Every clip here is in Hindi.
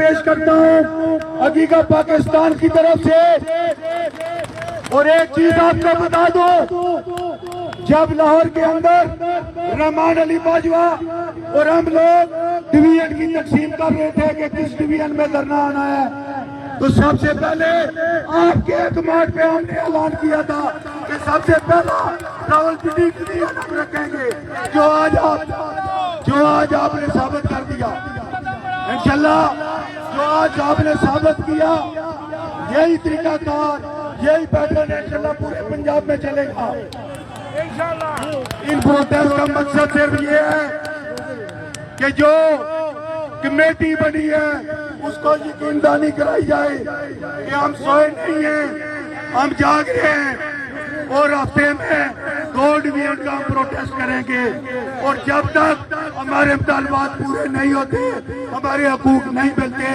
पेश करता हूँ हकीकत पाकिस्तान की तरफ से। और एक चीज आपको बता दो, जब लाहौर के अंदर रहमान अली बाजवा और हम लोग डिवीजन की तकसीम कर रहे थे कि किस डिवीजन में धरना आना है, तो सबसे पहले आपके एतमाद पे हमने ऐलान किया था कि सबसे पहला रावलपिंडी के लिए हम रखेंगे, जो आज आपने साबित कर दिया। इंशाल्लाह जो आज आपने साबित किया, यही तरीकाकार, यही पैटर्न इंशाल्लाह पूरे पंजाब में चलेगा। इन प्रोटेस्ट का मकसद सिर्फ ये है कि जो कमेटी बनी है उसको यकीनदानी कराई जाए कि हम सोए नहीं हैं, हम जाग रहे हैं और हफ्ते में 2 डिवीजन का हम प्रोटेस्ट करेंगे। और जब तक हमारे मुतालबात पूरे नहीं होते, हमारे हकूक नहीं मिलते,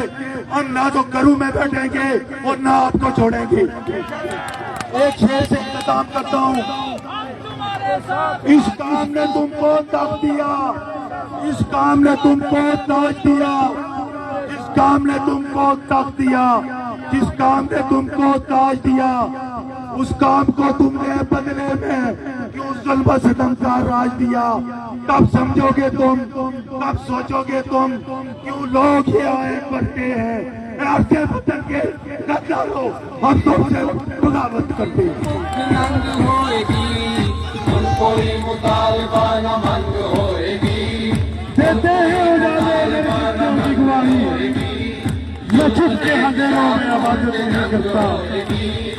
हम ना तो करू में बैठेंगे और ना आपको छोड़ेंगे। एक शेर से इख्तिताम करता हूँ, इस काम ने तुमको तक दिया, इस काम ने तुमको ताज दिया, इस काम ने तुमको तक दिया, जिस काम ने तुमको ताज दिया, उस काम को तुमने बदले में क्यों जुल्म सितम का राज दिया। कब समझोगे तुम, कब सोचोगे तुम, क्यों लोग ये आए करते हैं आपके वतन के गद्दारों, हम तुमसे बगावत करते हैं। कोई मुतालबा न मंग होएगी, देते हैं उजाले की गवाही, मैं छुप के हज़ारों में आवाज़ नहीं करता,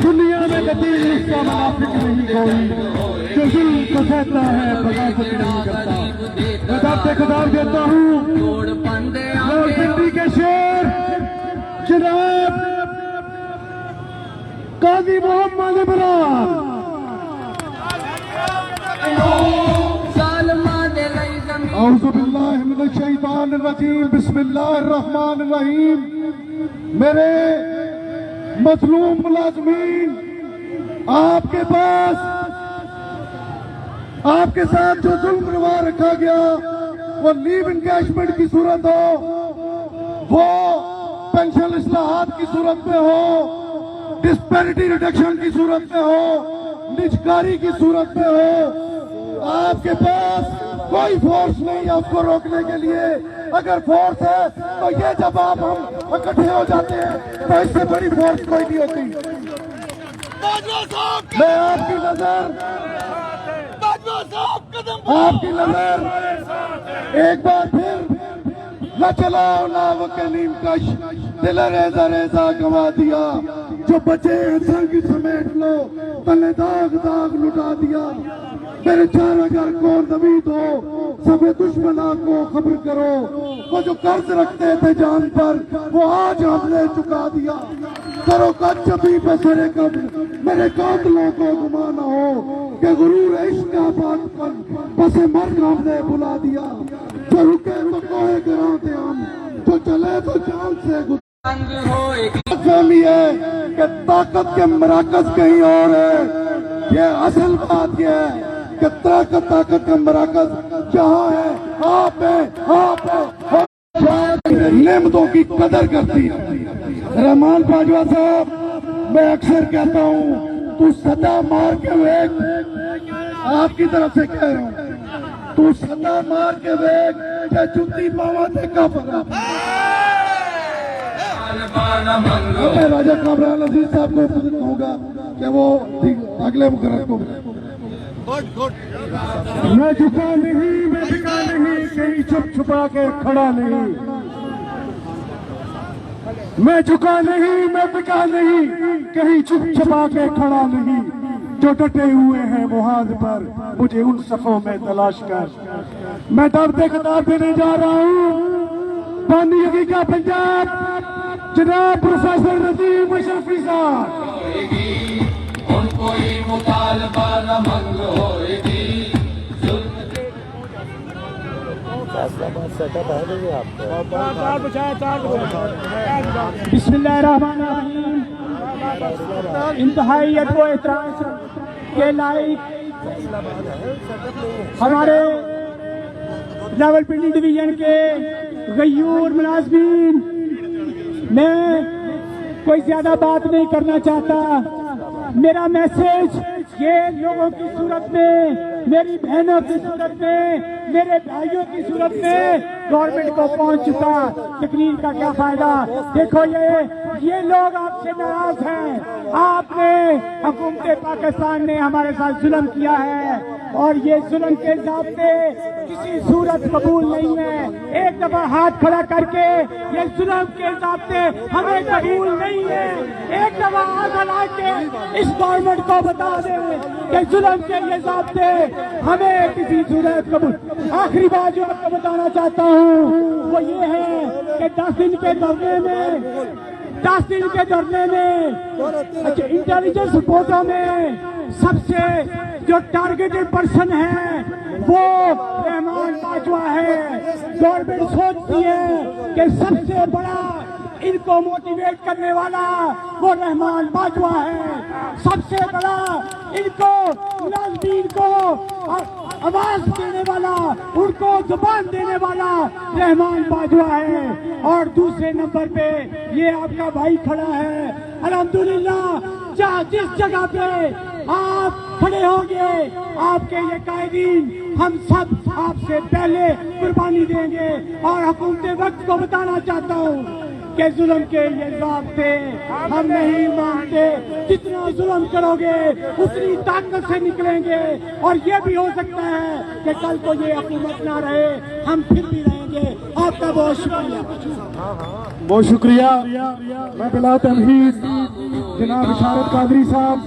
दुनिया में कभी उसका मुनाफिक नहीं कोई, जो जुल्म को सहता है बगावत नहीं करता। मैं आपसे खिताब देता हूँ रावलपिंडी के शेर जनाब काजी मोहम्मद इमरान। औज़ुबिल्लाहिमिनश्शैतानिर्रजीम, बिस्मिल्लाहिर्रहमानिर्रहीम। मेरे मज़लूम मुलाज़मीन, आपके पास आपके साथ जो जुल्म रवा रखा गया, वो लीव इंगेजमेंट की सूरत हो, वो पेंशन इस्लाहात की सूरत में हो, डिस्पैरिटी रिडक्शन की सूरत में हो, निजकारी की सूरत में हो, आपके पास कोई फोर्स नहीं है उसको रोकने के लिए। अगर फोर्स है तो ये जब आप हम इकट्ठे हो जाते हैं तो इससे बड़ी फोर्स कोई नहीं होती। मैं आपकी नजर एक बार फिर न चलाओ ना वो कलीम कश, दिल रेजा रेजा गवा दिया, जो बचे हैं संग समेट लो, तले दाग दाग लुटा दिया। मेरे चार अगर को नवीद हो, सभी दुश्मना को खबर करो, वो जो कर्ज रखते थे जान पर, वो आज हमने चुका दिया। करो कच्च भी बसरे कब, मेरे कातलों को गुमाना हो, कि गुरूर इश्क का बातपन बसे मर्ग हमने बुला दिया। जो रुके तो कोहे गिराते हम, जो चले तो जान से फहमी है कि ताकत के मराकज कहीं और है। ये असल बात यह है कि ताकत का मराकज जहाँ है, आप है, नेमतों की कदर करती है। रहमान बाजवा साहब, मैं अक्सर कहता हूँ, तू सदा मार के वेख, आपकी तरफ से कह रहा हूँ, तू सदा मार के वेख, क्या जुत्ती पावा देखा पड़ा। मैं राजा कामरान अजीज साहब को कहूँगा कि वो अगले मुकर्रर को। मैं झुका नहीं, मैं झुका नहीं, कहीं छुप छुपा के खड़ा नहीं। मैं झुका नहीं, मैं बिका नहीं, कहीं छुप छुपा के खड़ा नहीं। जो डटे हुए हैं मुहाज पर, मुझे उन सफों में तलाश कर। मैं दर्द खिताब देने जा रहा हूँ बानी हकीका पंजाब जनाब प्रोफेसर नदीम अशरफी साहब। कोई मुतालबा न मंग होएगी, बिस्मिल्लाहिर्रहमानिर्रहीम। इंतहाई अदब व एहतराम के लायक हमारे रावलपिंडी डिवीजन के गयूर मुलाजमीन, मैं कोई ज्यादा बात नहीं करना चाहता। मेरा मैसेज ये लोगों की सूरत में, मेरी बहनों की सूरत में, मेरे भाइयों की सूरत में गवर्नमेंट को पहुंच चुका। तकरीर का क्या फायदा? देखो ये लोग आपसे नाराज हैं। आपने हुकूमत पाकिस्तान ने हमारे साथ जुल्म किया है और ये जुल्म के ज़ाब्ते किसी सूरत कबूल नहीं है। एक दफा हाथ खड़ा करके ये जुल्म के ज़ाब्ते हमें कबूल नहीं है। एक दफा आग ला के इस गवर्नमेंट को बता दे कि जुल्म के ये ज़ाब्ते हमें किसी सूरत कबूल। आखिरी बात जो आपको बताना चाहता हूँ वो ये है कि 10 दिन के धरने में अच्छा इंटेलिजेंस रिपोर्टों में सबसे जो टारगेटेड पर्सन है वो रहमान बाजवा है। गवर्नमेंट सोचती है कि सबसे बड़ा इनको मोटिवेट करने वाला वो रहमान बाजवा है। सबसे बड़ा इनको मुलाजिमीन को आवाज देने वाला, उनको जुबान देने वाला रहमान बाजवा है। और दूसरे नंबर पे ये आपका भाई खड़ा है। अल्हम्दुलिल्लाह जहाँ जिस जगह पे आप खड़े होंगे आपके ये कायदीन हम सब आपसे पहले कुर्बानी देंगे। और हुकूमत वक्त को बताना चाहता हूँ कि जुल्म के ये ज़ाब्ते हम नहीं मानते। जितना जुल्म करोगे उतनी ताकत से निकलेंगे। और ये भी हो सकता है कि कल को ये हुकूमत ना रहे, हम फिर भी रहेंगे। आपका बहुत शुक्रिया। बहुत शुक्रिया। मैं बिला तमहीद जनाब इशारत कादरी साहब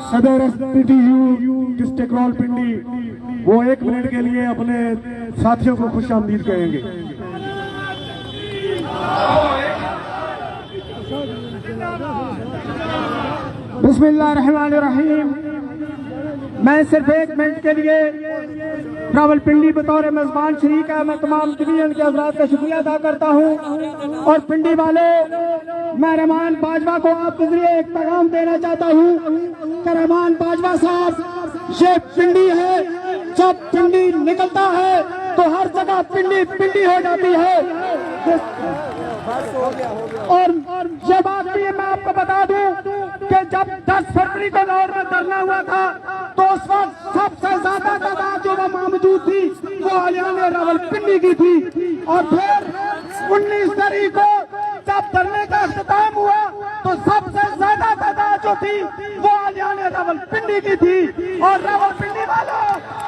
सदर PTU डिस्ट्रिक्ट रावलपिंडी, वो 1 मिनट के लिए अपने साथियों को खुश आमदीद कहेंगे। बिस्मिल्लाहिर्रहमानिर्रहीम। मैं सिर्फ 1 मिनट के लिए रावलपिंडी बतौर मेजबान शरीक है मैं तमाम डिवीजन के हजरात का शुक्रिया अदा करता हूँ। और पिंडी वाले, मैं रहमान बाजवा को आपके जरिए एक पैगाम देना चाहता हूँ कि रहमान बाजवा साहब ये पिंडी है। जब पिंडी निकलता है तो हर जगह पिंडी पिंडी हो जाती है। और ये बात भी मैं आपको बता दूं कि जब 10 फरवरी को लाहौर में धरना हुआ था तो उस वक्त सबसे ज्यादा तादाद जो वहाँ मौजूद थी वो आलियाने रावलपिंडी की थी। और फिर 19 तारीख को जब धरने का अख्ताम हुआ तो सबसे ज्यादा तादाद जो थी वो आलियाने रावलपिंडी की थी। और रावलपिंडी वालों,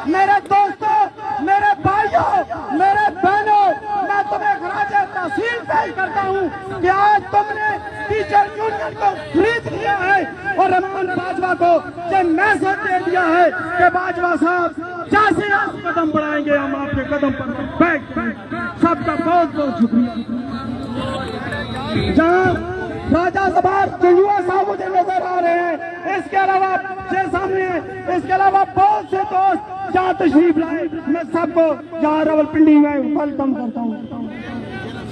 मेरे दोस्तों, मेरे भाइयों, मेरे बहनों, मैं तुम्हें खराजे तहसील पेश करता हूँ कि आज तुमने टीचर यूनियन को खरीद लिया है और रहमान बाजवा को ये मैसेज दे दिया है कि बाजवा साहब जैसे आप कदम बढ़ाएंगे हम आपके कदम पर बैठ जाएंगे। सबका बहुत बहुत शुक्रिया। जहाँ राजा सबार युवा साहब मुझे नजर आ रहे हैं, इसके अलावा ये सामने, इसके अलावा बहुत से दोस्त जहाँ तशरीफ लाए, मैं सबको यहाँ रावलपिंडी में वेलकम करता हूँ।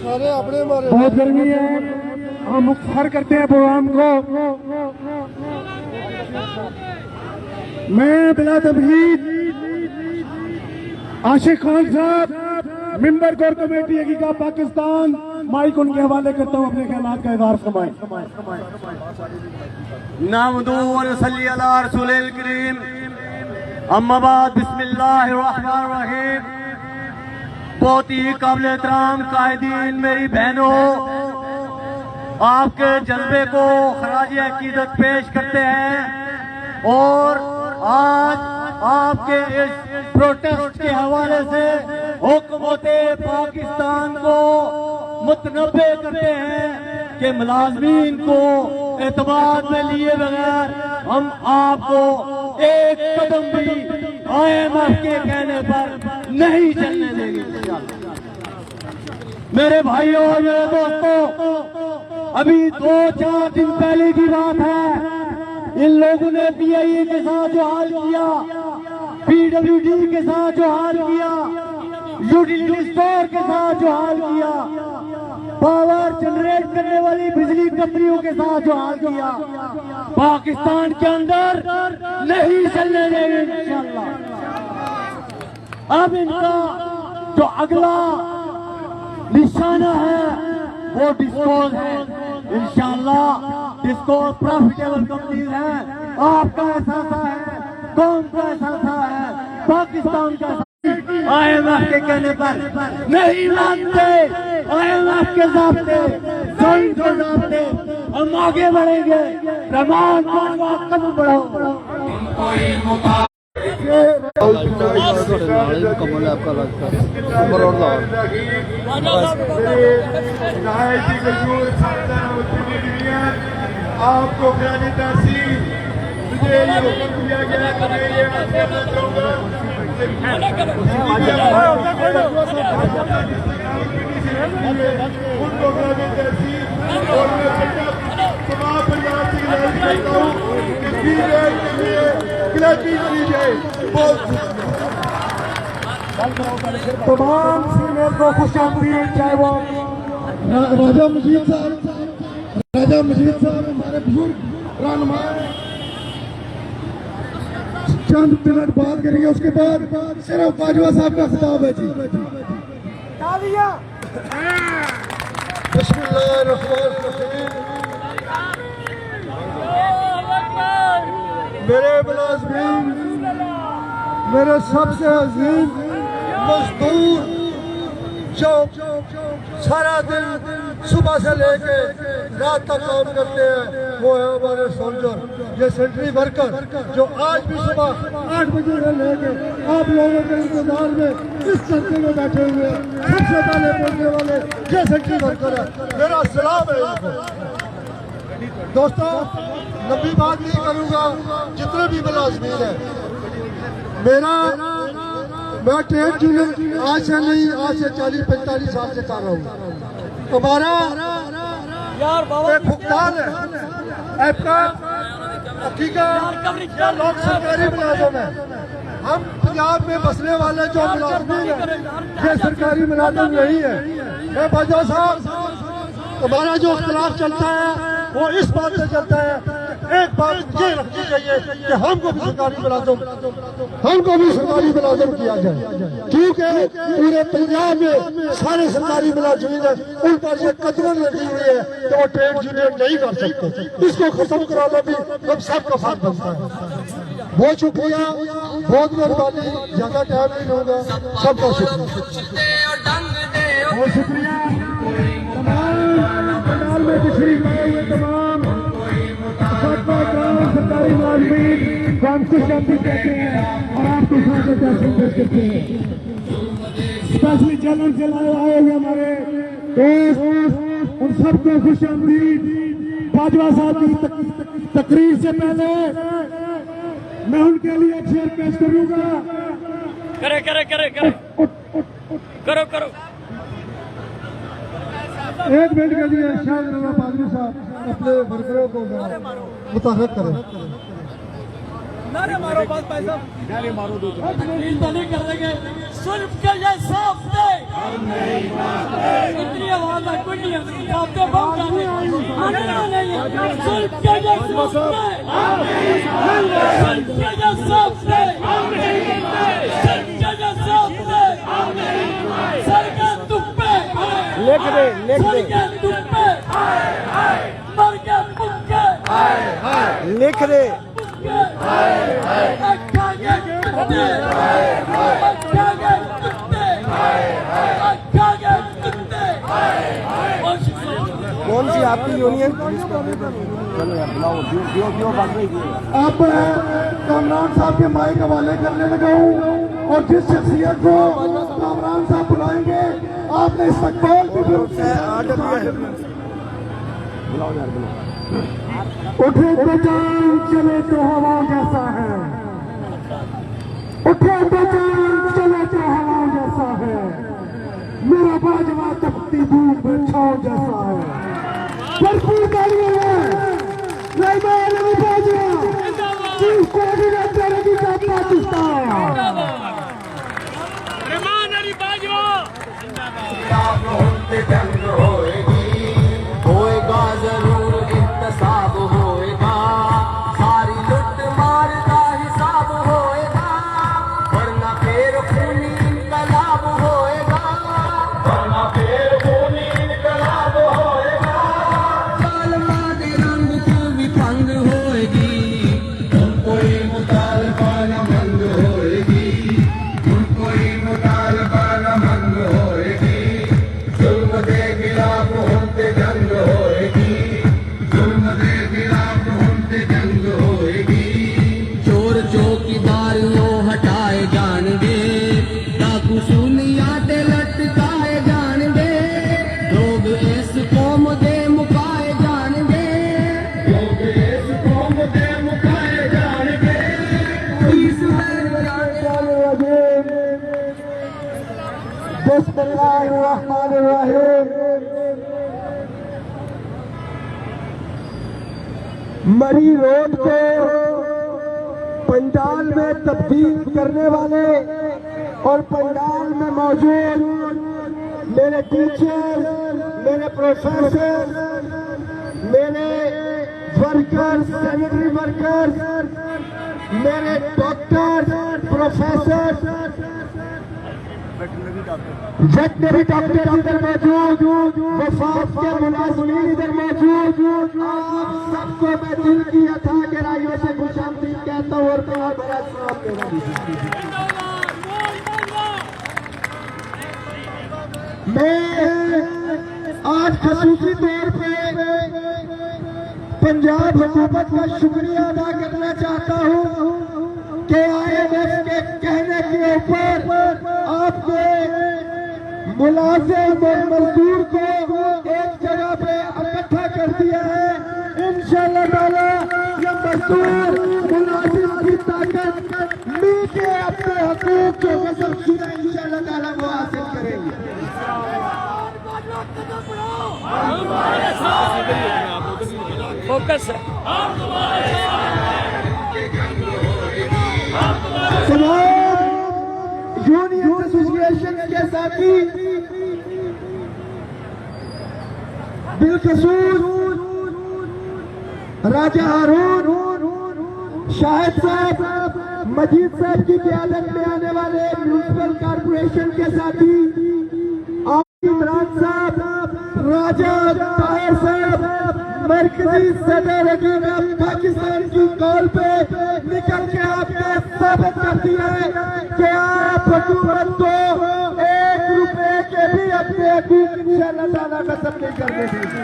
बहुत गर्मी है, हम मुख्तर करते हैं प्रोग्राम को। मैं बिला तमहीद आशिक खान साहब मेंबर कोर कमेटी हकीका पाकिस्तान, माइक उनके हवाले करता हूँ, अपने ख्यालात का इज़हार फरमाएं। नहमदु व नसल्ली अला रसूलिल करीम, अम्मा बाद, बिस्मिल्लाहिर्रहमानिर्रहीम। बहुत ही काबिल एहतराम कायदीन, मेरी बहनों, आपके जज्बे को खराज अकीदत पेश करते हैं। और आज आपके इस प्रोटेस्ट के हवाले से हुकूमत पाकिस्तान को मुतनब्बे करते हैं कि मुलाजमीन को एतमाद में लिए बगैर हम आपको एक कदम भी IMF के कहने पर नहीं चलने देंगे। मेरे भाइयों और मेरे दोस्तों, अभी 2-4 दिन पहले की बात है, इन लोगों ने PIA के साथ जो हाल किया, PWD के साथ जो हाल किया, यूटिलिटी स्टोर के साथ जो हाल किया, पावर जनरेट करने वाली बिजली कंपनियों के साथ जो हाल किया, पाकिस्तान के अंदर नहीं चलने देंगे इंशाअल्लाह। अब इनका जो अगला निशाना है वो डिस्कोज है। इंशाल्लाह डिस्कोज प्रॉफिटेबल कंपनीज है। आपका एहसास है, कौम का एहसास है, पाकिस्तान का IMF के कहने पर नहीं मानते। IMF के ज़ाब्ते, ज़ोन के ज़ाब्ते, हम आगे बढ़ेंगे। रहमान कदम बढ़ाओ। कोई मुताल कमल है आपका रास्ता ऊपर और आपको बयानी तहसील मुझे ये हुक्म दिया गया कि मैं ये करना चाहूँगा उनको बयानी तहसील और मैं तमाम परिवार से गुजारिश करता हूँ कि फीमेल के लिए गिलाटी दी जाए। तमाम फीमेल को खुशामदीद, चाहे वो राजा मजीद साहब हमारे बुजुर्ग रहनुमा चंद मिनट बात करेंगे, उसके बाद सिर्फ बाजवा साहब का खिताब है जी। मेरे मुलाज़िमीन, मेरे सबसे अजीम मजदूर जो सारा दिन सुबह से लेके रात तक काम करते हैं, वो है हमारे सोल्जर, ये सेंट्री वर्कर जो आज भी सुबह 8 बजे से लेके आप लोगों के इंतजार में इस चर्चे में बैठे हुए हैं। सबसे पहले बोलने वाले ये सेंट्री वर्कर है, मेरा सलाम है इनको। दोस्तों, लंबी बात नहीं करूँगा, जितने भी मुलाज़िमीन हैं, मैं ट्रेड यूनियन आज से नहीं, आज से 40-45 साल से कर रहा हूँ। हमारा एक भुगतान है आपका हकीकत या लोग सरकारी मुलाजिम है। हम पंजाब में बसने वाले जो मुलाजिमीन हैं, ये सरकारी मुलाजिम नहीं है। मैं बाजवा साहब, हमारा जो इख्तिलाफ चलता है वो इस बात से चलता है, एक बात ये रखनी चाहिए कि हमको भी सरकारी मुलाजिम किया जाए, क्योंकि पूरे पंजाब में सारे सरकारी मुलाजिमीन हैं, उन पर ये कदर लगी हुई है कि वो ट्रेड यूनियन नहीं कर सकते। इसको खत्म कराना भी हम सबका फर्ज बनता है। बहुत शुक्रिया, बहुत मेहरबानी, ज्यादा टाइम नहीं होगा। सबका शुक्रिया, बहुत शुक्रिया। पंडाल में तशरीफ आए हुए तमाम सरकारी मुलाजिमीन को हम खुशामदीद कहते हैं और आपके साथ पेश करते हैं। स्पेशली चैनल से आए हुए हमारे दोस्त, उन सबको खुशामदीद। बाजवा साहब की तकरीर से पहले मैं उनके लिए एक शेर पेश करूंगा। करो एक मिनट के लिए शाह रवा पादरी साहब अपने वर्करों को मुताबिक करें। नारे मारो, बात भाई साहब, नारे मारो, दो नहीं कर देंगे। सुल्फ के ये साफ्ते इतनी आवाज है, कोई नहीं है, साफ्ते बहुत आना नहीं है। सुल्फ के ये साफ्ते, सुल्फ के ये साफ्ते, सुल्फ के ये साफ्ते, सर के तुप्पे लिख दे, सर के तुप्पे मर के पुक्के लिख दे। कौन सी आपकी यूनियन? अब कामरान साहब के माइक हवाले करने लगा हूँ और जिस शख्सियत को कामरान साहब बुलाएंगे आपने इस्तकबाल भी फिर उससे उठे बेजान चले तो हवा जैसा है, उठे बेजान चले तो हवा जैसा है, मेरा बाजवा तपती धूप में छाँव जैसा है। भरपूर तालियां हैं रहमान अली बाजवा, चीफ कोऑर्डिनेटर अधिकार पाकिस्तान। रहमान अली बाजवा होएगा जरूर इंतसाब होएगा, सारी लुट मार का हिसाब होएगा, वरना फिर खूनी इनकलाब होएगा, वरना फिर खूनी इनकलाब होएगा। बिस्मिल्लाहिर्रहमानिर्रहीम। मरी रोड को पंडाल में तब्दील करने वाले और पंडाल में मौजूद मेरे टीचर, मेरे प्रोफेसर, मेरे वर्कर्स, सैनिटरी वर्कर्स, मेरे डॉक्टर, प्रोफेसर, वेटनरी डॉक्टर इधर मौजूद, वफाक के मुलाजिमीन इधर मौजूद, आप सबको मैं दिल की अथा गहराइयों से खुशामदीद कहता हूँ और प्यार भरा सलाम देता हूं। मैं आज खसूसी तौर पे पंजाब हुकूमत का शुक्रिया अदा करना चाहता हूँ कि IMF के कहने के ऊपर आपने मुलाजिम और मजदूर को एक जगह पे इकट्ठा कर दिया है। इंशाअल्लाह ताला ये मजदूर मुलाजिम की ताकत मिलके अपने हकूक जो कसम शुदा इंशाअल्लाह ताला वो हासिल करेंगे। फोकस है। तमाम यूनियन एसोसिएशन के साथी बिलखसूस राजा हारून, शाहिद साहब, मजीद साहब की क़यादत में आने वाले म्यूनिसिपल कॉर्पोरेशन के साथी इमरान साहब, राजा ताहिर साहब, मरकजी सदर हकीका पाकिस्तान की कॉल पे निकल के आपने साबित कर दिया है कि आप हुकूमत को 1 रुपए के भी अपने हकूक इंशाअल्लाह ताला खत्म नहीं करने देंगे।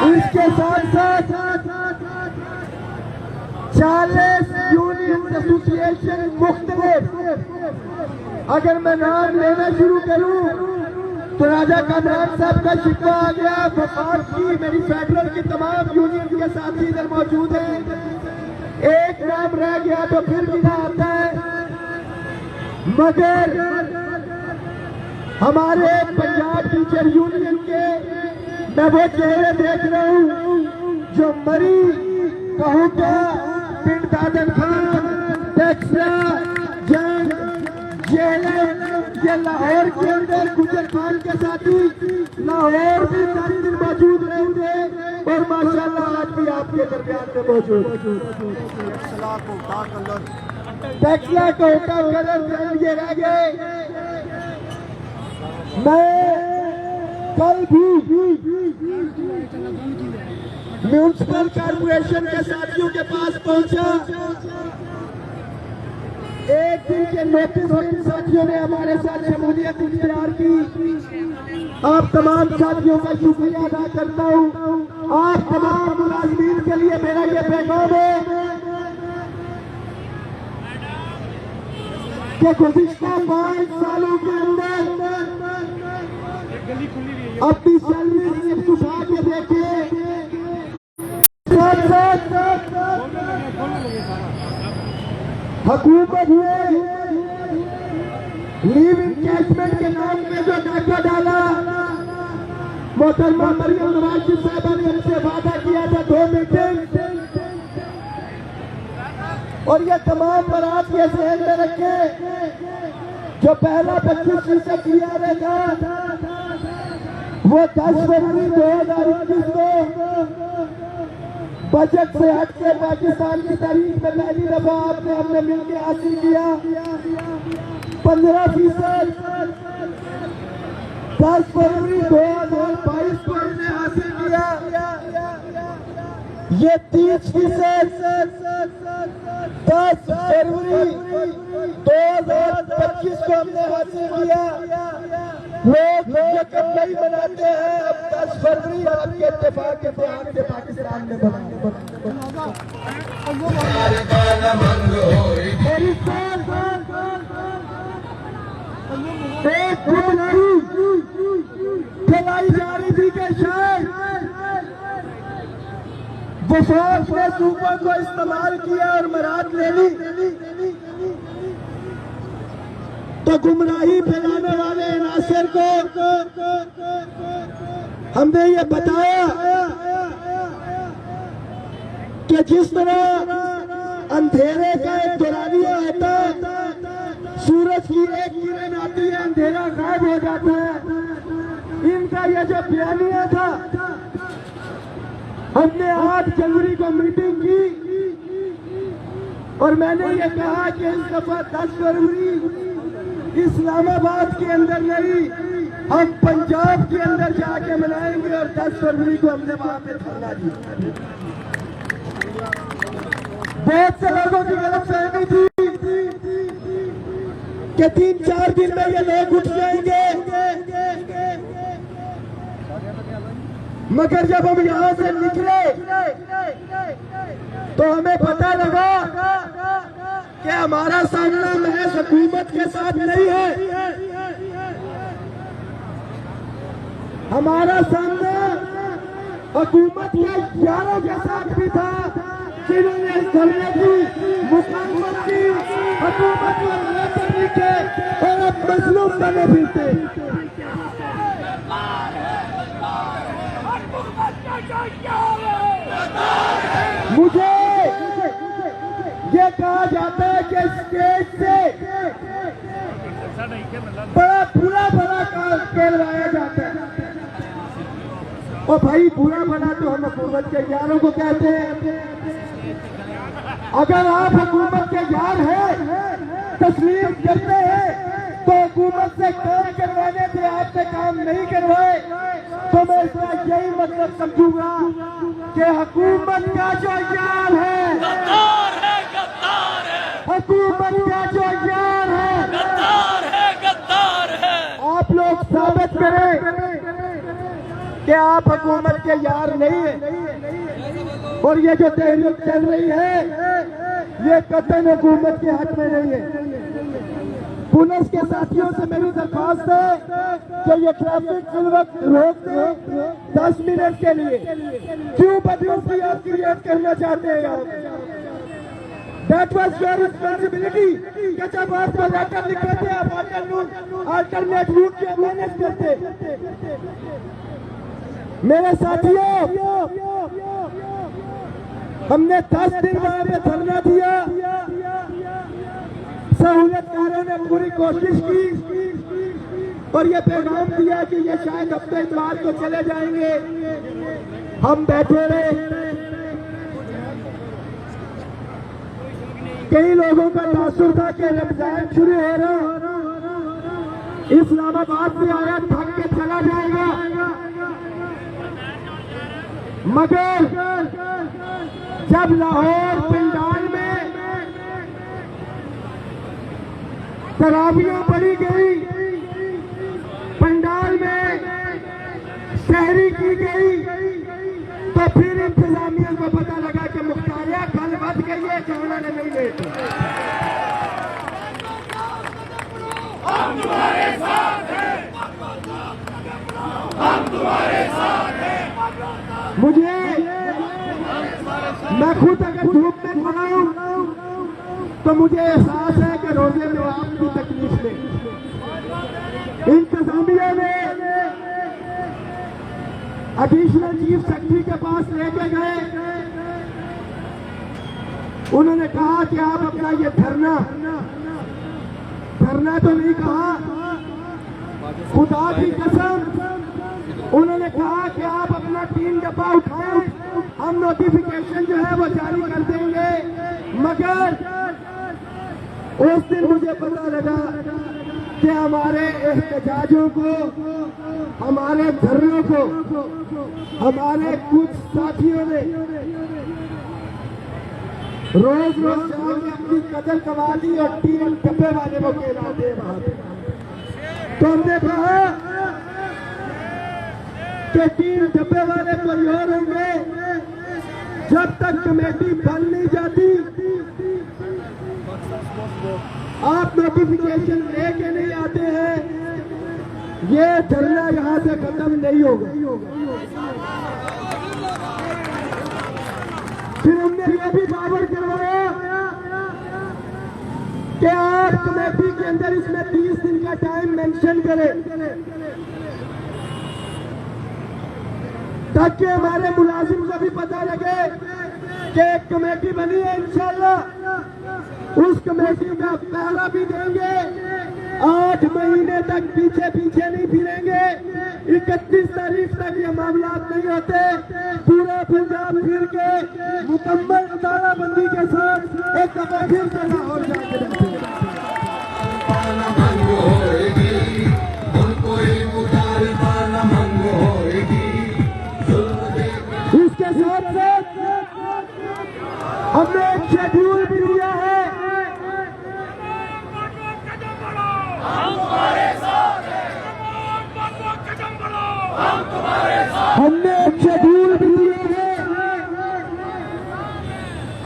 इसके साथ साथ 40 यूनियन एसोसिएशन मुख्तलिफ, अगर मैं नाम लेना शुरू करूं तो राजा कामरान साहब का शिकवा आ गया, वफाक की, मेरी फेडरल की तमाम यूनियन के साथी इधर मौजूद हैं। एक नाम रह गया तो फिर गिना आता है, मगर हमारे पंजाब टीचर यूनियन के मैं वो चेहरे देख रहा हूँ जो मरी, कहूँगा, पिंड दादन खान, टेक्सला, जंग, जेलम, ये लाहौर के अंदर गुजर खान के साथी लाहौर भी 10 दिन मौजूद रहेंगे और माशाल्लाह आज भी आपके दरमियान में मौजूद। टेक्सला को उठा कलर ये रह गए। मैं कल भी म्यूनिसिपल कॉर्पोरेशन के साथियों के पास पहुंचा। एक दिन के नोटिस पर इन साथियों ने हमारे साथ शमूलियत इख्तियार की। आप तमाम साथियों का शुक्रिया अदा करता हूं। आप तमाम मुलाजिमीन के लिए मेरा ये पैगाम है कि गुज़िश्ता 5 सालों के अंदर अपनी सैलरी स्लिप उठा के देखे, हुकूमत ने लीव इनकैशमेंट के नाम में जो डाका डाला, मोहतरमा मरियम नवाज साहबा ने हमसे वादा किया था 2 मीटिंग, और ये तमाम बरात के जहन में रखे। जो पहला 25% लिया था वो 10 फरवरी 2021 को बजट से हट के पाकिस्तान की तारीख में पहली दफा आपने हमने मिलकर हासिल किया। 15% 10 फरवरी 2022 को हमने हासिल किया। ये 30% 10 फरवरी 2025 को हमने हासिल किया। लोग ये नहीं मनाते हैं, अब 10 फरवरी आपके इत्तेफाक के इत्तेहाद से पाकिस्तान में बना। एक फैलाई जा रही थी कि शायद वफाक ने सूबों को इस्तेमाल किया और मराद ले ली, तो गुमराही फैलाने वाले अनासर को हमने ये बताया कि जिस तरह अंधेरे का एक दौरानिया आता है, सूरज की एक किरण आती है, अंधेरा गायब हो जाता है, इनका ये जो बयानिया था, हमने 8 जनवरी को मीटिंग की और मैंने ये कहा कि इस दफा 10 फरवरी इस्लामाबाद के अंदर नहीं, हम पंजाब के अंदर जाके मनाएंगे और 10 फरवरी को हमने वहां पे धरना दिया। बहुत से लोगों की गलतफहमी थी कि 3-4 दिन में ये लोग उठ जाएंगे, मगर जब हम यहाँ से निकले तो हमें पता लगा कि हमारा सामना महज हुकूमत के साथ नहीं है, हमारा सामना हुकूमत के यारों के साथ भी था, जिन्होंने इस धरने की मुखालफत की, हुकूमत को लेकर लिखे और अब मजलूम बने फिरते। मुझे ये कहा जाता है कि स्टेज से बड़ा बुरा काम कहलवाया जाता है, और भाई बुरा भला तो हम हुकूमत के यारों को कहते हैं। अगर आप हुकूमत के यार हैं, तस्लीम करते हैं, तो हुकूमत से काम करवाने से आपसे काम नहीं करवाए, तो मैं इसका यही मतलब समझूंगा कि हुकूमत का जो यार है, गद्दार है, गद्दार है, हुकूमत का जो यार है, गद्दार है, गद्दार है। आप लोग साबित करें कि आप हुकूमत के यार नहीं है, और ये जो तहरीक चल रही है ये कतई हुकूमत के हक में नहीं है। पुलिस के साथियों से मेरी दरख्वास्त है कि ये ट्रैफिक फिल वक्त रोक दें 10 मिनट के लिए। क्यों बदमज़ी आप क्रिएट करना चाहते हैं आप? That was your responsibility कि जब आप लेटर लिखे थे आप अल्टरनेट रूट के मैनेज करते। मेरे साथियों, हमने 10 दिन वहां पे धरना दिया, सहूलियतकारों ने पूरी कोशिश की और ये पैगाम दिया कि ये शायद हफ्ते इतवार को चले जाएंगे। हम बैठे रहे, कई लोगों का तासुर था कि रमजान शुरू हो रहा, इस्लामाबाद से आया थक के चला जाएगा, मगर जब लाहौर पंडाल में तरावियां पढ़ी गई, पंडाल में शहरी की गई, तो फिर इंतजामिया को पता लगा कि मुख्तारिया कल बच गई है, जाना नहीं गए। हम तुम्हारे साथ हैं, हम तुम्हारे साथ हैं। मुझे, मैं खुद अगर धूप में खड़ा हूं तो मुझे एहसास है कि रोजे में आपकी तकलीफ में इंतजामिया ने एडिशनल चीफ सेक्रेटरी के पास लेके गए। उन्होंने कहा कि आप अपना ये धरना तो नहीं कहा, खुदा की कसम उन्होंने कहा कि आप अपना 3 डब्बा उठाएं, हम नोटिफिकेशन जो है वो जारी कर देंगे। मगर उस दिन मुझे पता लगा कि हमारे एहतजाजों को, हमारे धरनों को हमारे कुछ साथियों ने रोज जाके अपनी कदर कमा दी और 3 डब्बे वाले को कहला दे वहां पे। तो हमने कहा कि 3 डब्बे वाले परिवार होंगे, जब तक कमेटी बन नहीं जाती आप नोटिफिकेशन लेके नहीं आते हैं, ये धरना यहाँ से खत्म नहीं होगा। फिर हमने ये भी दावा करवाया कि आप कमेटी के अंदर इसमें 30 दिन का टाइम मेंशन करें, ताकि हमारे मुलाजिम को भी पता लगे कि एक कमेटी बनी है। इंशाल्लाह उस कमेटी का पहरा भी देंगे, 8 महीने तक पीछे पीछे नहीं फिरेंगे। 31 तारीख तक ये मामला नहीं होते, पूरा पंजाब फिर के मुकम्मल तालाबंदी के साथ एक दफा फिर से लाहौर जाके रहते हैं। इसके साथ साथ हमने एक शेड्यूल भी दिया है। हमने एक शेड्यूल भी दिया है।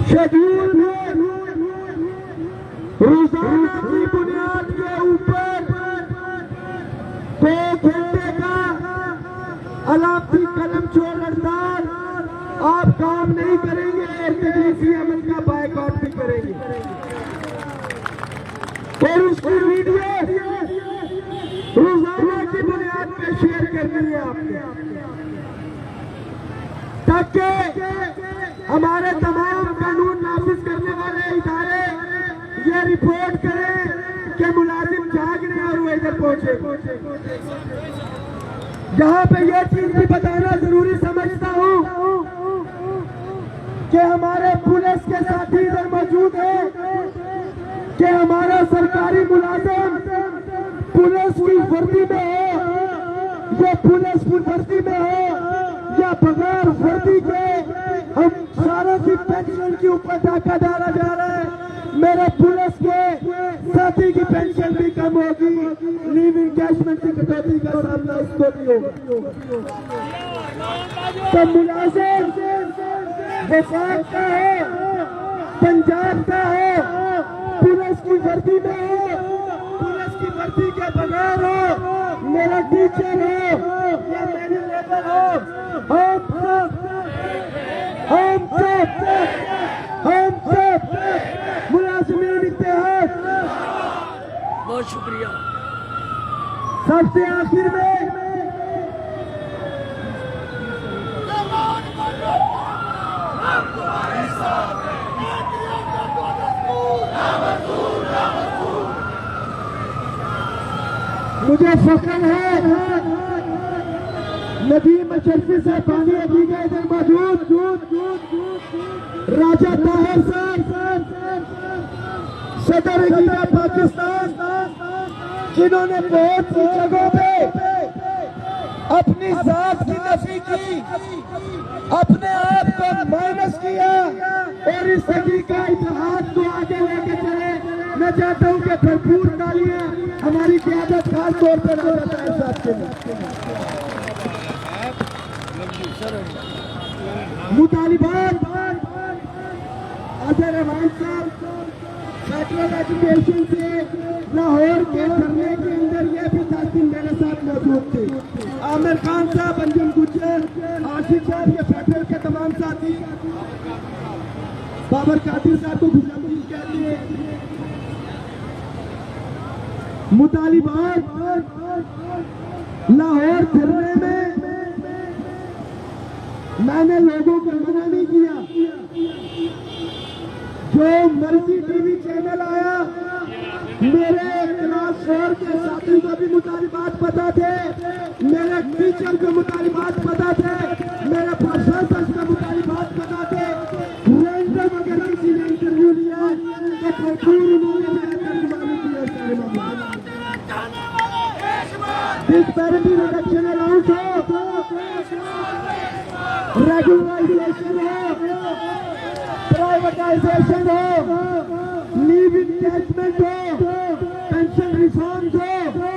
शेड्यूल में रोजाना की बुनियाद के ऊपर 2 घंटे का अलापी कलम छोड़ हड़ताल आप काम नहीं करेंगे और तकलीफी अमल का बायकॉट भी करेंगे। और उसकी वीडियो रोजाना की बुनियाद पर शेयर करनी है आपने, ताकि हमारे तमाम कानून नाफिज करने वाले इदारे ये रिपोर्ट करें कि मुलाजिम जाग रहे हैं और वो इधर पहुंचे। यहाँ पे ये चीज भी बताना जरूरी समझता हूँ कि हमारे पुलिस के साथी इधर मौजूद है कि हमारा सरकारी मुलाजिम पुलिस की वर्दी में हो या पुलिस की वर्दी में हो या बगैर वर्दी के, हम सारों की पेंशन के ऊपर डाका डाला जा रहा है। मेरे पुलिस के साथी की पेंशन भी कम होगी, लीव इंकैशमेंट की कटौती का सामना उसको भी होगा। तो मुलाजिम वफाक का है, पंजाब का है, पुलिस की वर्दी में हो, पुलिस की वर्दी के बगैर हो, मेरा टीचर हो या मेरी लेबर हो, हम सब मुलाजिमीन इत्तेहाद। बहुत शुक्रिया। सबसे आखिर में मुझे फख्र है नदीम अशरफी साहब पानी अभी का इधर मौजूद, राजा ताहिर साहब सदर गीता पाकिस्तान, जिन्होंने बहुत सी जगहों पे अपनी जात की नफी की, अपने आप को माइनस किया और इस सदी का इतिहास को आगे लेके चले। मैं चाहता हूँ कि भरपूर तालियां हमारी क़यादत खास तौर पर राजा ताहिर साहब के लिए। मुतालिबात अजहर रहमान साहब सेंट्रल एजुकेशन से लाहौर के धरने के अंदर ये भी साथी मेरे साथ मौजूद थे। आमिर खान साहब, अंजुम गुज्जर, आशिक साहब, ये फेडरल के तमाम साथी, बाबर कादिर साहब को गुजराती कहते हैं। मुतालिबात लाहौर धरने में मैंने लोगों को मना नहीं किया, जो मर्जी टीवी चैनल आया, मेरे क्लास 4 के साथी को भी मुतालिबात पता थे, मेरे टीचर को मुतालिबात पता थे, मेरे प्रशासन को मुतालिबात पता थे। रैंडम अगर किसी ने इंटरव्यू लिया तो भरपूर उन्होंने मेरा तर्जुमानी किया। डिस्पैरिटी रिडक्शन अलाउंस हो, रेगुलराइजेशन हो, प्राइवेटाइजेशन हो, लीव इंकैशमेंट हो, पेंशन रिफॉर्म्स हो,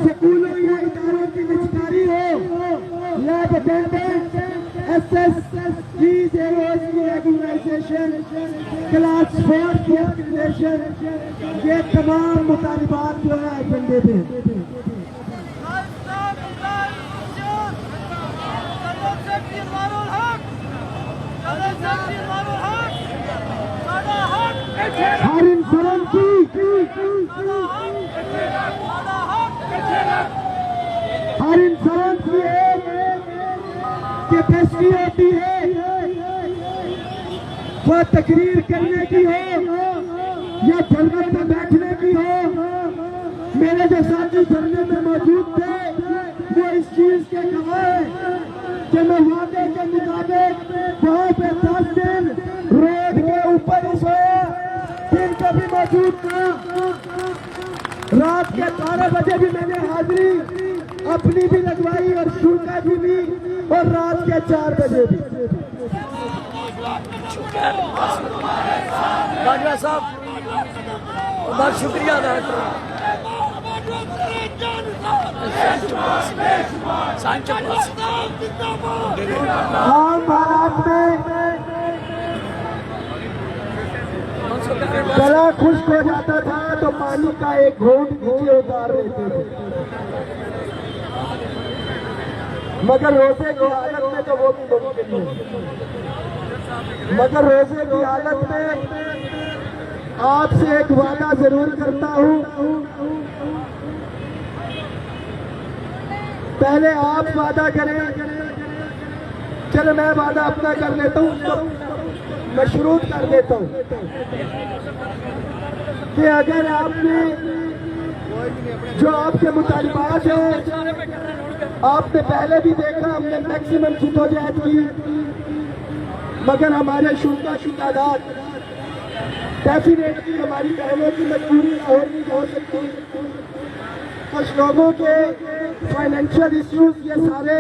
स्कूलों या इदारों की निजकारी हो, लैब अटेंडेंट, SSG जेरोस की रेगुलराइजेशन, क्लास 4 की अपग्रेडेशन, ये तमाम मुतालिबात जो है एजेंडे पे। हर इंसान की हर इंसान की एक कैपेसिटी होती है, वो तकरीर करने की हो या जलवे में बैठने की हो। मेरे जो साथी धरने में मौजूद थे वो इस चीज के गवाह हैं कि मैं वादे के मुताबिक वहाँ पे 10 दिन रोड के ऊपर ही सोया, दिन कभी मौजूद था। रात के 12 बजे भी मैंने हाजिरी अपनी भी लगवाई और शुल्का की भी, और रात के 4 बजे भी। बाजवा साहब बहुत शुक्रिया अदा करो। आम हालात में गला खुश्क हो जाता था तो पानी का एक घूंट नीचे उतार लेते थे, मगर रोजे की हालत में तो वो भी मुमकिन नहीं। मगर रोजे की हालत में आपसे एक वादा जरूर करता हूँ। पहले आप वादा करें, चलो मैं वादा अपना कर लेता हूँ, तो मशरूत कर देता हूँ कि अगर आपने जो आपके मुतालिबात हैं, आपने पहले भी देखा हमने मैक्सिमम जद्दोजहद की, मगर हमारे शुल्का की तादाद डेफिनेटली हमारी पहले की मजबूरी और नहीं हो सकती। कुछ लोगों के फाइनेंशियल इश्यूज ये सारे,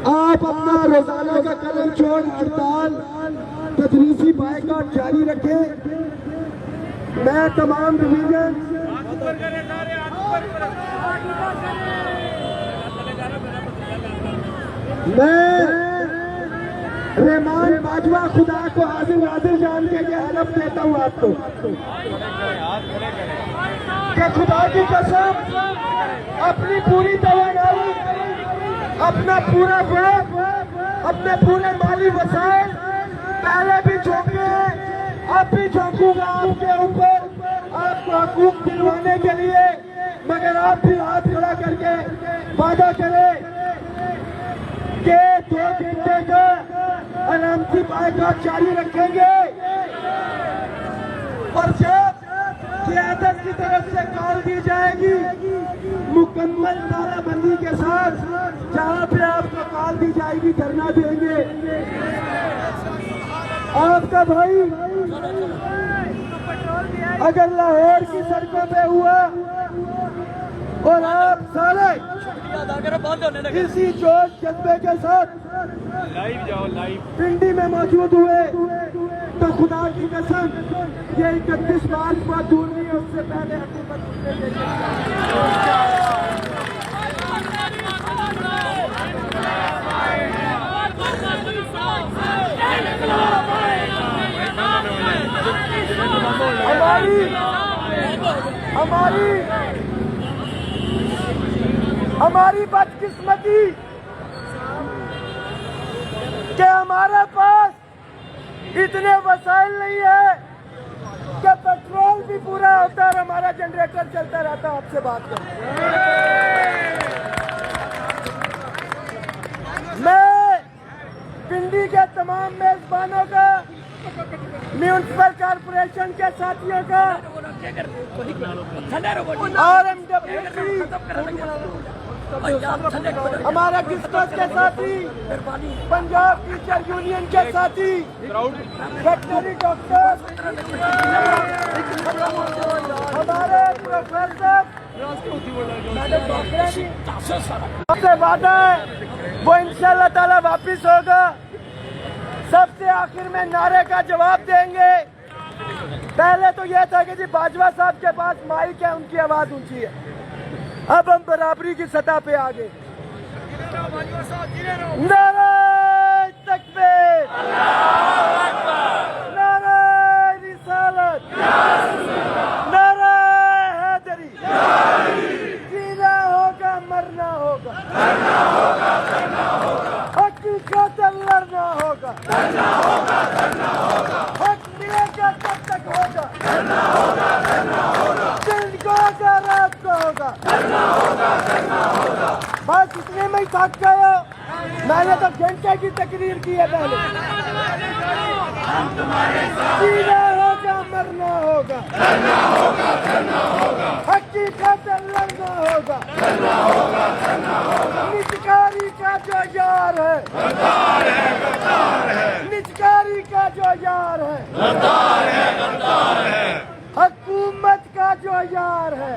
आप अपना रोजाना का कलम छोड़ हड़ताल तदरीसी बायकॉट जारी रखें। मैं तमाम डिवीजन रहमान बाजवा खुदा को हाजिर नाजिर जान के ये हलफ देता हूँ आपको कि खुदा की कसम अपनी पूरी तवानाई, अपना पूरा वक्त, अपने पूरे माली वसाइल पहले भी झोंके, अब भी झोंकूंगा आपके ऊपर, आपको हकूक दिलवाने के लिए। मगर आप भी हाथ खड़ा करके वादा करें कि 2 घंटे का अलामती बायकॉट जारी रखेंगे, और जब क़यादत की तरफ से कॉल दी जाएगी मुकम्मल तालाबंदी के साथ, जहाँ पे आपको कॉल दी जाएगी धरना देंगे। आपका भाई अगर लाहौर की सड़कों पे हुआ और आप सारे इसी जोश जज्बे के साथ पिंडी में मौजूद हुए तो खुदा की कसम ये 31 मार्च बहुत दूर नहीं है, उससे पहले हमारी बदकिस्मती कि हमारे पास इतने वसाइल नहीं है कि पेट्रोल भी पूरा होता और हमारा जनरेटर चलता रहता। आपसे बात करूं, मैं पिंडी के तमाम मेजबानों का, म्यूनिसिपल कॉर्पोरेशन के साथियों का, हमारा किस्मत के साथी, पंजाब टीचर यूनियन के साथी, वेटनरी डॉक्टर, हमारे प्रोफेसर से वादा है वो इंशाअल्लाह ताला वापिस होगा। सबसे आखिर में नारे का जवाब देंगे। पहले तो यह था कि जी बाजवा साहब के पास माइक है, उनकी आवाज ऊंची है। अब हम बराबरी की सतह पे आ गए। नारे तकबीर, नारे रिसालत, नारे हैदरी, जीना होगा मरना होगा। थक गए हो? मैंने तो घंटे की तकरीर की है पहले। जीना होगा मरना होगा, हक की खातिर लड़ना होगा, निचकारी का जो यार है, निचकारी का जो यार है, हुकूमत का जो यार है,